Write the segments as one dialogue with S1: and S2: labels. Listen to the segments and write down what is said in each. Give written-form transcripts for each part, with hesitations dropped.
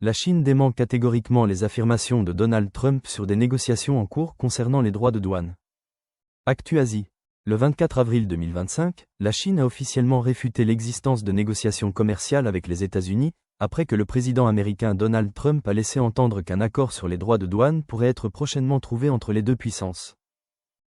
S1: La Chine dément catégoriquement les affirmations de Donald Trump sur des négociations en cours concernant les droits de douane. Actu Asie. Le 24 avril 2025, la Chine a officiellement réfuté l'existence de négociations commerciales avec les États-Unis, après que le président américain Donald Trump a laissé entendre qu'un accord sur les droits de douane pourrait être prochainement trouvé entre les deux puissances.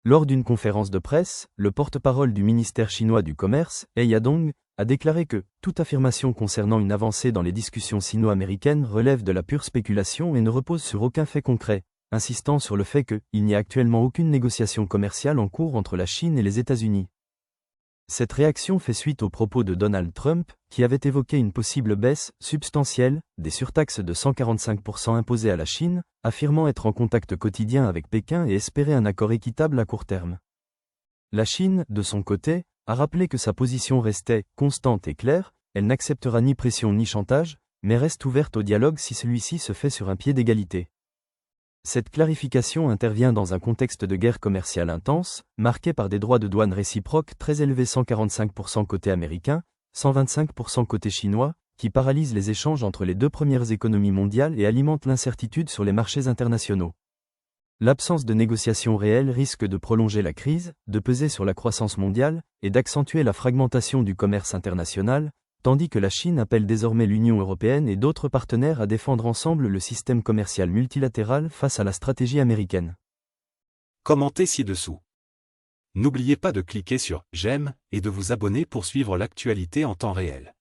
S1: Lors d'une conférence de presse, le porte-parole du ministère chinois du Commerce, He Yadong, a déclaré que toute affirmation concernant une avancée dans les discussions sino-américaines relève de la pure spéculation et ne repose sur aucun fait concret, insistant sur le fait qu'il n'y a actuellement aucune négociation commerciale en cours entre la Chine et les États-Unis. Cette réaction fait suite aux propos de Donald Trump, qui avait évoqué une possible baisse substantielle des surtaxes de 145% imposées à la Chine, affirmant être en contact quotidien avec Pékin et espérer un accord équitable à court terme. La Chine, de son côté, a rappelé que sa position restait constante et claire, elle n'acceptera ni pression ni chantage, mais reste ouverte au dialogue si celui-ci se fait sur un pied d'égalité. Cette clarification intervient dans un contexte de guerre commerciale intense, marqué par des droits de douane réciproques très élevés 145% côté américain, 125% côté chinois, qui paralysent les échanges entre les deux premières économies mondiales et alimentent l'incertitude sur les marchés internationaux. L'absence de négociations réelles risque de prolonger la crise, de peser sur la croissance mondiale, et d'accentuer la fragmentation du commerce international, tandis que la Chine appelle désormais l'Union européenne et d'autres partenaires à défendre ensemble le système commercial multilatéral face à la stratégie américaine.
S2: Commentez ci-dessous. N'oubliez pas de cliquer sur « J'aime » et de vous abonner pour suivre l'actualité en temps réel.